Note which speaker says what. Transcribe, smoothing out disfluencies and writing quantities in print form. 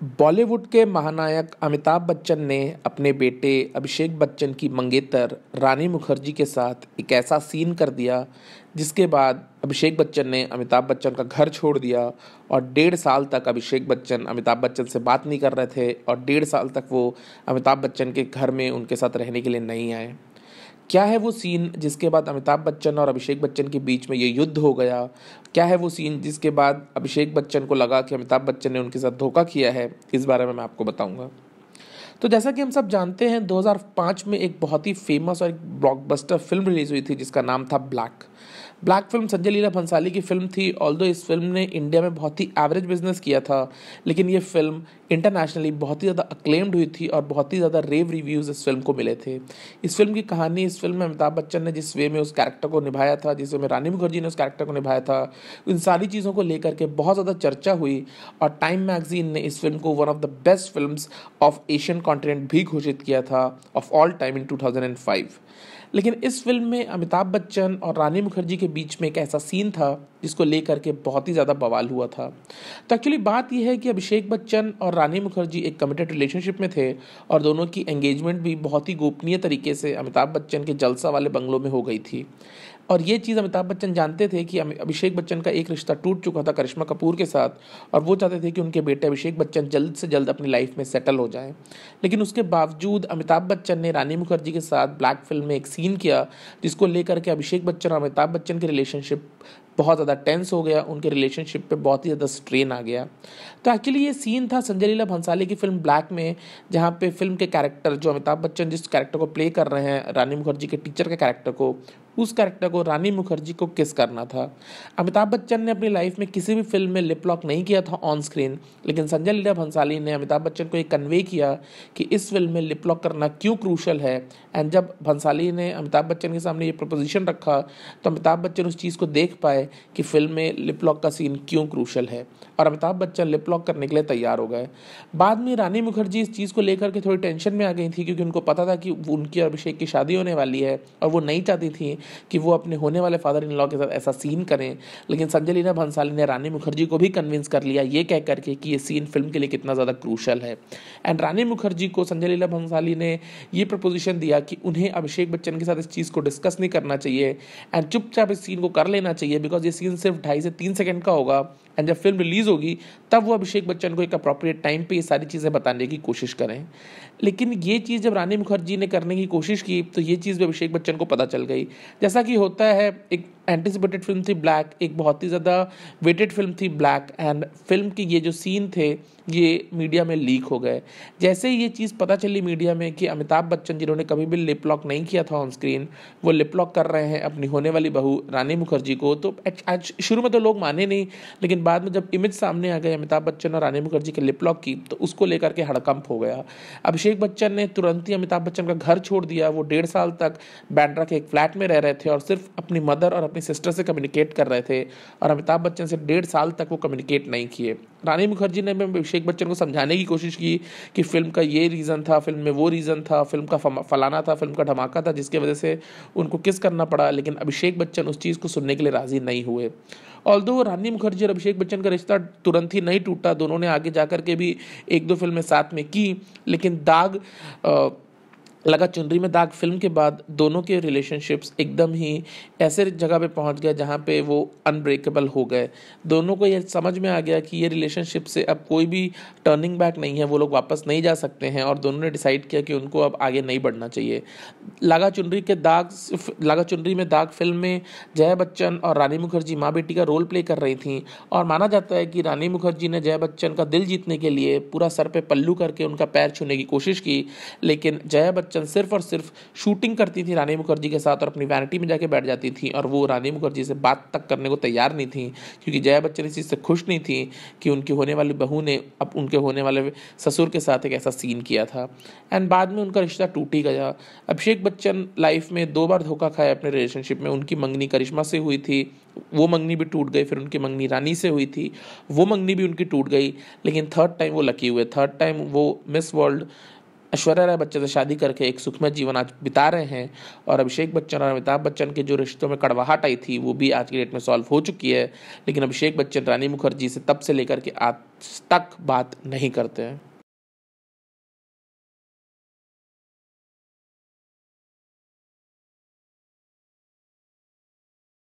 Speaker 1: बॉलीवुड के महानायक अमिताभ बच्चन ने अपने बेटे अभिषेक बच्चन की मंगेतर रानी मुखर्जी के साथ एक ऐसा सीन कर दिया जिसके बाद अभिषेक बच्चन ने अमिताभ बच्चन का घर छोड़ दिया और 1.5 साल तक अभिषेक बच्चन अमिताभ बच्चन से बात नहीं कर रहे थे और 1.5 साल तक वो अमिताभ बच्चन के घर में उनके साथ रहने के लिए नहीं आए। क्या है वो सीन जिसके बाद अमिताभ बच्चन और अभिषेक बच्चन के बीच में ये युद्ध हो गया? क्या है वो सीन जिसके बाद अभिषेक बच्चन को लगा कि अमिताभ बच्चन ने उनके साथ धोखा किया है? इस बारे में मैं आपको बताऊंगा। तो जैसा कि हम सब जानते हैं, 2005 में एक बहुत ही फेमस और एक ब्लॉकबस्टर फिल्म रिलीज हुई थी जिसका नाम था black. Black film Sanjay Leela Bhansali की फिल्म थी। ऑल्दो इस फिल्म ने इंडिया में बहुत ही एवरेज बिजनेस किया था, लेकिन ये फिल्म इंटरनेशनली बहुत ही ज़्यादा अक्लेम्ड हुई थी और बहुत ही ज़्यादा रेव रिव्यूज़ इस फिल्म को मिले थे। इस फिल्म की कहानी, इस फिल्म में अमिताभ बच्चन ने जिस वे में उस कैरेक्टर को निभाया था, जिस वे में रानी मुखर्जी ने उस कैरेक्टर को निभाया था, इन सारी चीज़ों को लेकर के बहुत ज़्यादा चर्चा हुई और टाइम मैगजीन ने इस फिल्म को one of the best films of Asian continent भी घोषित किया था ऑफ ऑल टाइम इन 2005। लेकिन इस फिल्म में अमिताभ बच्चन और रानी मुखर्जी के बीच में एक ऐसा सीन था जिसको लेकर के बहुत ही ज़्यादा बवाल हुआ था। तो एक्चुअली बात यह है कि अभिषेक बच्चन और रानी मुखर्जी एक कमिटेड रिलेशनशिप में थे और दोनों की एंगेजमेंट भी बहुत ही गोपनीय तरीके से अमिताभ बच्चन के जलसा वाले बंगलों में हो गई थी। और ये चीज़ अमिताभ बच्चन जानते थे कि अभिषेक बच्चन का एक रिश्ता टूट चुका था करिश्मा कपूर के साथ और वो चाहते थे कि उनके बेटे अभिषेक बच्चन जल्द से जल्द अपनी लाइफ में सेटल हो जाएं। लेकिन उसके बावजूद अमिताभ बच्चन ने रानी मुखर्जी के साथ ब्लैक फिल्म में एक सीन किया जिसको लेकर के अभिषेक बच्चन और अमिताभ बच्चन की रिलेशनशिप बहुत ज़्यादा टेंस हो गया, उनके रिलेशनशिप पे बहुत ही ज़्यादा स्ट्रेन आ गया। तो एक्चुअली ये सीन था संजय लीला भंसाली की फिल्म ब्लैक में, जहाँ पे फिल्म के कैरेक्टर जो अमिताभ बच्चन जिस कैरेक्टर को प्ले कर रहे हैं, रानी मुखर्जी के टीचर के कैरेक्टर को, उस कैरेक्टर को रानी मुखर्जी को किस करना था। अमिताभ बच्चन ने अपनी लाइफ में किसी भी फिल्म में लिप लॉक नहीं किया था ऑन स्क्रीन, लेकिन संजय लीला भंसाली ने अमिताभ बच्चन को एक कन्वे किया कि इस फिल्म में लिप लॉक करना क्यों क्रूशल है। एंड जब भंसाली ने अमिताभ बच्चन के सामने ये प्रपोजिशन रखा तो अमिताभ बच्चन उस चीज़ को देख पाए कि फिल्म में लिप लॉक का सीन क्यों क्रूशल है और अमिताभ बच्चन लिप लॉक करने के लिए तैयार हो गए। बाद में रानी मुखर्जी इस चीज़ को लेकर के थोड़ी टेंशन में आ गई थी क्योंकि उनको पता था कि उनकी और अभिषेक की शादी होने वाली है और वो नहीं चाहती थी कि वो अपने होने वाले फादर इन लॉ के साथ ऐसा सीन करें। लेकिन संजय लीला भंसाली ने रानी मुखर्जी को भी कन्विंस कर लिया ये कह करके कि ये सीन फिल्म के लिए कितना ज़्यादा क्रूशल है। एंड रानी मुखर्जी को संजय लीला भंसाली ने ये प्रपोजिशन दिया कि उन्हें अभिषेक बच्चन के साथ इस चीज़ को डिस्कस नहीं करना चाहिए एंड चुपचाप इस सीन को कर लेना चाहिए, बिकॉज ये सीन सिर्फ 2.5 से 3 सेकंड का होगा एंड जब फिल्म रिलीज होगी तब वो अभिषेक बच्चन को एक अप्रोप्रिएट टाइम पे ये सारी चीज़ें बताने की कोशिश करें। लेकिन ये चीज़ जब रानी मुखर्जी ने करने की कोशिश की तो ये चीज़ भी अभिषेक बच्चन को पता चल गई। जैसा कि होता है, एक एंटिसिपेटेड फिल्म थी ब्लैक, एक बहुत ही ज़्यादा वेटेड फिल्म थी ब्लैक, एंड फिल्म के ये जो सीन थे ये मीडिया में लीक हो गए। जैसे ही ये चीज़ पता चली मीडिया में कि अमिताभ बच्चन जिन्होंने कभी भी लिप लॉक नहीं किया था ऑन स्क्रीन, वो लिप लॉक कर रहे हैं अपनी होने वाली बहू रानी मुखर्जी को, तो आज शुरू में तो लोग माने नहीं, लेकिन बाद में जब इमेज सामने आ गए अमिताभ बच्चन और रानी मुखर्जी के लिप लॉक की तो उसको लेकर के हड़कंप हो गया। अभिषेक बच्चन ने तुरंत ही अमिताभ बच्चन का घर छोड़ दिया। वो 1.5 साल तक बांद्रा के एक फ्लैट में रह रहे थे और सिर्फ अपनी मदर और अपनी सिस्टर से कम्युनिकेट कर रहे थे और अमिताभ बच्चन से 1.5 साल तक वो कम्युनिकेट नहीं किए। रानी मुखर्जी ने अभिषेक बच्चन को समझाने की कोशिश की कि फिल्म का ये रीज़न था, फिल्म में वो रीज़न था, फिल्म का फलाना था, फिल्म का धमाका था जिसकी वजह से उनको किस करना पड़ा, लेकिन अभिषेक बच्चन उस चीज़ को सुनने के लिए राज़ी नहीं हुए। ऑल्दो रानी मुखर्जी और अभिषेक बच्चन का रिश्ता तुरंत ही नहीं टूटा, दोनों ने आगे जाकर के भी 1-2 फिल्में साथ में की, लेकिन दाग लगा चुनरी में दाग फिल्म के बाद दोनों के रिलेशनशिप्स एकदम ही ऐसे जगह पे पहुंच गए जहां पे वो अनब्रेकेबल हो गए। दोनों को ये समझ में आ गया कि ये रिलेशनशिप से अब कोई भी टर्निंग बैक नहीं है, वो लोग वापस नहीं जा सकते हैं और दोनों ने डिसाइड किया कि उनको अब आगे नहीं बढ़ना चाहिए। लगा चुनरी में दाग फिल्म में जया बच्चन और रानी मुखर्जी माँ बेटी का रोल प्ले कर रही थी और माना जाता है कि रानी मुखर्जी ने जया बच्चन का दिल जीतने के लिए पूरा सर पे पल्लू करके उनका पैर छूने की कोशिश की, लेकिन जया बच्चन सिर्फ और सिर्फ शूटिंग करती थी रानी मुखर्जी के साथ और अपनी वैनिटी में जाके बैठ जाती थी और वो रानी मुखर्जी से बात तक करने को तैयार नहीं थी क्योंकि जया बच्चन इस चीज़ से खुश नहीं थी कि उनकी होने वाली बहू ने अब उनके होने वाले ससुर के साथ एक ऐसा सीन किया था। एंड बाद में उनका रिश्ता टूट ही गया। अभिषेक बच्चन लाइफ में 2 बार धोखा खाया अपने रिलेशनशिप में। उनकी मंगनी करिश्मा से हुई थी, वो मंगनी भी टूट गई, फिर उनकी मंगनी रानी से हुई थी, वो मंगनी भी उनकी टूट गई, लेकिन थर्ड टाइम वो लकी हुए। थर्ड टाइम वो मिस वर्ल्ड ऐश्वर्या राय बच्चन से शादी करके एक सुखमय जीवन आज बिता रहे हैं। और अभिषेक बच्चन और अमिताभ बच्चन के जो रिश्तों में कड़वाहट आई थी वो भी आज की डेट में सॉल्व हो चुकी है। लेकिन अभिषेक बच्चन रानी मुखर्जी से तब से लेकर के आज तक बात नहीं करते हैं।